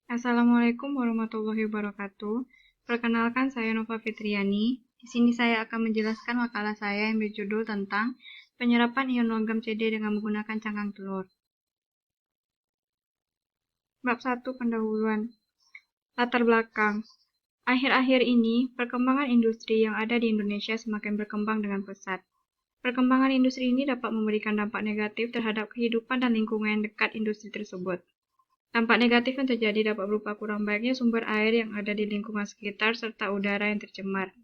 Assalamualaikum warahmatullahi wabarakatuh. Perkenalkan, saya Nova Fitriani. Di sini saya akan menjelaskan makalah saya yang berjudul tentang penyerapan ion logam Cd dengan menggunakan cangkang telur. Bab 1. Pendahuluan. Latar belakang. Akhir-akhir ini, perkembangan industri yang ada di Indonesia semakin berkembang dengan pesat. Perkembangan industri ini dapat memberikan dampak negatif terhadap kehidupan dan lingkungan yang dekat industri tersebut. Dampak negatif yang terjadi dapat berupa kurang baiknya sumber air yang ada di lingkungan sekitar serta udara yang tercemar.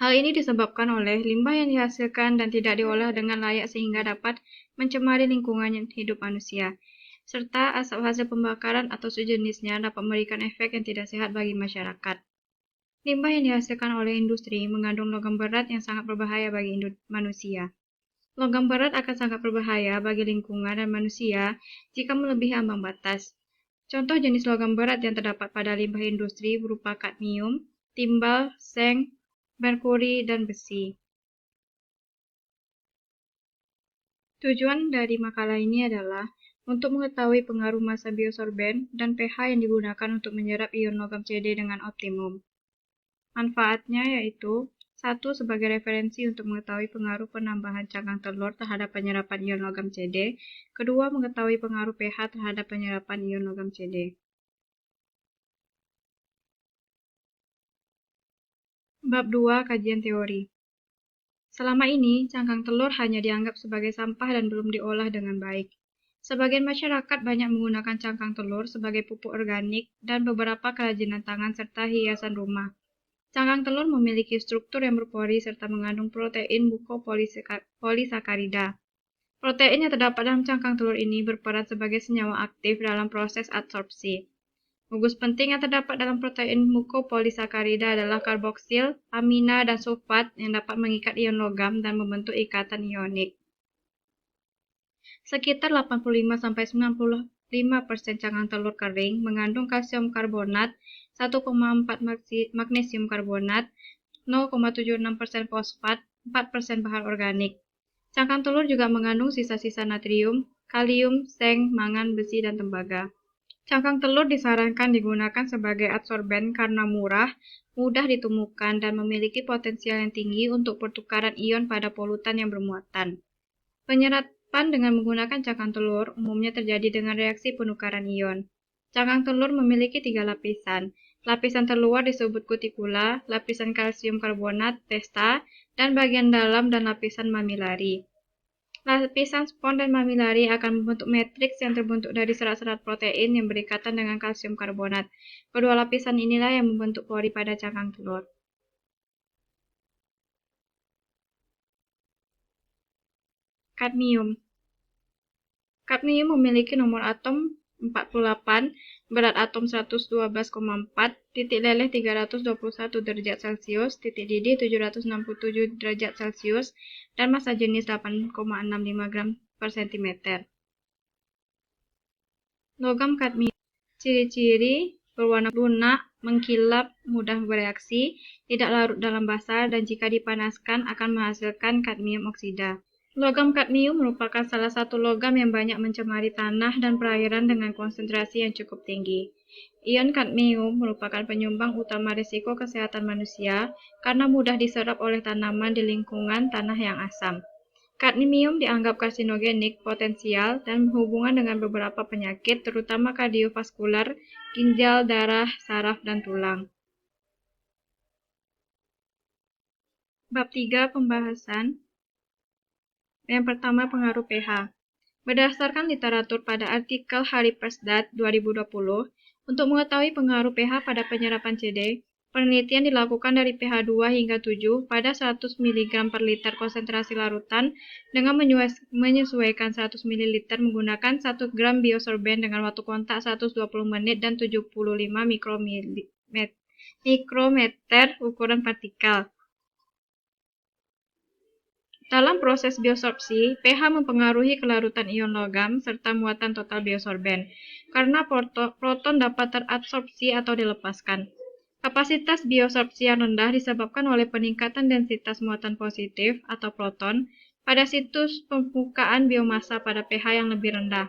Hal ini disebabkan oleh limbah yang dihasilkan dan tidak diolah dengan layak sehingga dapat mencemari lingkungan hidup manusia, serta asap hasil pembakaran atau sejenisnya dapat memberikan efek yang tidak sehat bagi masyarakat. Limbah yang dihasilkan oleh industri mengandung logam berat yang sangat berbahaya bagi manusia. Logam berat akan sangat berbahaya bagi lingkungan dan manusia jika melebihi ambang batas. Contoh jenis logam berat yang terdapat pada limbah industri berupa kadmium, timbal, seng, merkuri, dan besi. Tujuan dari makalah ini adalah untuk mengetahui pengaruh massa biosorben dan pH yang digunakan untuk menyerap ion logam Cd dengan optimum. Manfaatnya yaitu 1. Sebagai referensi untuk mengetahui pengaruh penambahan cangkang telur terhadap penyerapan ion logam Cd. 2. Mengetahui pengaruh pH terhadap penyerapan ion logam Cd. Bab 2. Kajian teori. Selama ini, cangkang telur hanya dianggap sebagai sampah dan belum diolah dengan baik. Sebagian masyarakat banyak menggunakan cangkang telur sebagai pupuk organik dan beberapa kerajinan tangan serta hiasan rumah. Cangkang telur memiliki struktur yang berpori serta mengandung protein mukopolisakarida. Protein yang terdapat dalam cangkang telur ini berperan sebagai senyawa aktif dalam proses adsorpsi. Gugus penting yang terdapat dalam protein mukopolisakarida adalah karboksil, amina, dan sulfat yang dapat mengikat ion logam dan membentuk ikatan ionik. Sekitar 85–95% cangkang telur kering mengandung kalsium karbonat, 1,4 magnesium karbonat, 0,76% fosfat, 4% bahan organik. Cangkang telur juga mengandung sisa-sisa natrium, kalium, seng, mangan, besi, dan tembaga. Cangkang telur disarankan digunakan sebagai adsorben karena murah, mudah ditemukan, dan memiliki potensial yang tinggi untuk pertukaran ion pada polutan yang bermuatan. Penyerapan dengan menggunakan cangkang telur umumnya terjadi dengan reaksi penukaran ion. Cangkang telur memiliki 3 lapisan. Lapisan terluar disebut kutikula, lapisan kalsium karbonat, testa, dan bagian dalam dan lapisan mamilari. Lapisan spons dan mamilari akan membentuk matriks yang terbentuk dari serat-serat protein yang berikatan dengan kalsium karbonat. Kedua lapisan inilah yang membentuk pori pada cangkang telur. Kadmium. Kadmium memiliki nomor atom 48, berat atom 112,4, titik leleh 321 derajat Celcius, titik didih 767 derajat Celcius, dan massa jenis 8,65 gram per cm. Logam kadmium. Ciri-ciri: berwarna lunak, mengkilap, mudah bereaksi, tidak larut dalam basa, dan jika dipanaskan akan menghasilkan kadmium oksida. Logam kadmium merupakan salah satu logam yang banyak mencemari tanah dan perairan dengan konsentrasi yang cukup tinggi. Ion kadmium merupakan penyumbang utama risiko kesehatan manusia karena mudah diserap oleh tanaman di lingkungan tanah yang asam. Kadmium dianggap karsinogenik potensial dan berhubungan dengan beberapa penyakit, terutama kardiovaskular, ginjal, darah, saraf, dan tulang. Bab 3. Pembahasan. Yang pertama, pengaruh pH. Berdasarkan literatur pada artikel Harry-Persdad 2020, untuk mengetahui pengaruh pH pada penyerapan CD, penelitian dilakukan dari pH 2 hingga 7 pada 100 mg per liter konsentrasi larutan dengan menyesuaikan 100 ml menggunakan 1 gram biosorben dengan waktu kontak 120 menit dan 75 mikrometer ukuran partikel. Dalam proses biosorpsi, pH mempengaruhi kelarutan ion logam serta muatan total biosorben, karena proton dapat teradsorpsi atau dilepaskan. Kapasitas biosorpsi yang rendah disebabkan oleh peningkatan densitas muatan positif atau proton pada situs pembukaan biomassa pada pH yang lebih rendah.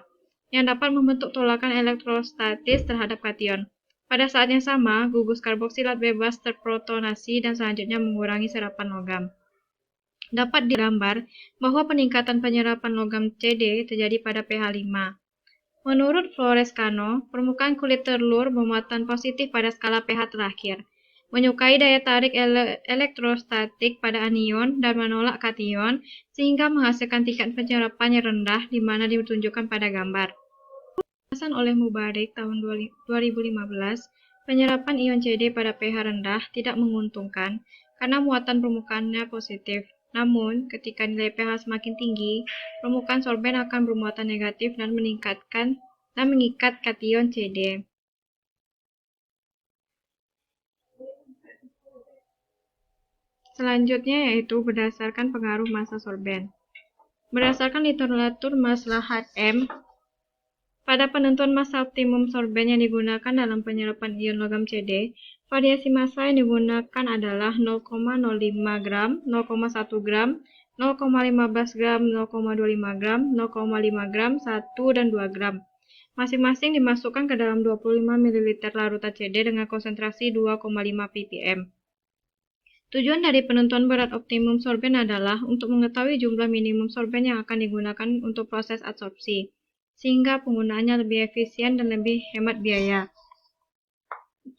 yang dapat membentuk tolakan elektrostatis terhadap kation. Pada saat yang sama, gugus karboksilat bebas terprotonasi dan selanjutnya mengurangi serapan logam. Dapat digambar bahwa peningkatan penyerapan logam Cd terjadi pada pH 5. Menurut Flores Cano, permukaan kulit telur bermuatan positif pada skala pH terakhir, menyukai daya tarik elektrostatik pada anion dan menolak kation, sehingga menghasilkan tingkat penyerapan yang rendah di mana ditunjukkan pada gambar. Pembahasan oleh Mubarik tahun 2015, penyerapan ion Cd pada pH rendah tidak menguntungkan karena muatan permukaannya positif. Namun, ketika nilai pH semakin tinggi, permukaan sorben akan bermuatan negatif dan mengikat kation Cd. Selanjutnya yaitu berdasarkan pengaruh massa sorben. Berdasarkan literatur maslahat M, pada penentuan massa optimum sorben yang digunakan dalam penyerapan ion logam Cd, variasi massa yang digunakan adalah 0,05 gram, 0,1 gram, 0,15 gram, 0,25 gram, 0,5 gram, 1 dan 2 gram. Masing-masing dimasukkan ke dalam 25 ml larutan Cd dengan konsentrasi 2,5 ppm. Tujuan dari penentuan berat optimum sorben adalah untuk mengetahui jumlah minimum sorben yang akan digunakan untuk proses adsorpsi, sehingga penggunaannya lebih efisien dan lebih hemat biaya.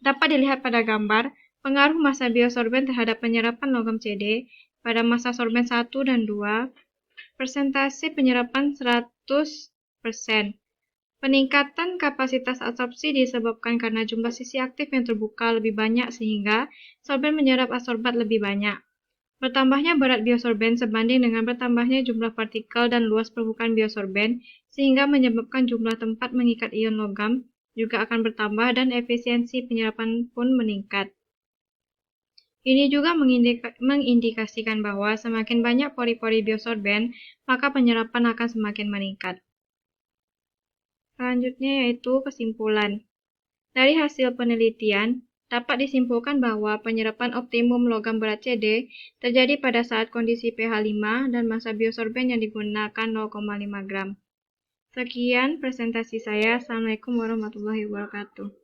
Dapat dilihat pada gambar, pengaruh massa biosorben terhadap penyerapan logam Cd pada massa sorben 1 dan 2, persentase penyerapan 100%. Peningkatan kapasitas adsorpsi disebabkan karena jumlah sisi aktif yang terbuka lebih banyak sehingga sorben menyerap adsorbat lebih banyak. Bertambahnya berat biosorben sebanding dengan bertambahnya jumlah partikel dan luas permukaan biosorben, sehingga menyebabkan jumlah tempat mengikat ion logam juga akan bertambah dan efisiensi penyerapan pun meningkat. Ini juga mengindikasikan bahwa semakin banyak pori-pori biosorben, maka penyerapan akan semakin meningkat. Selanjutnya yaitu kesimpulan. Dari hasil penelitian, dapat disimpulkan bahwa penyerapan optimum logam berat Cd terjadi pada saat kondisi pH 5 dan massa biosorben yang digunakan 0,5 gram. Sekian presentasi saya. Assalamualaikum warahmatullahi wabarakatuh.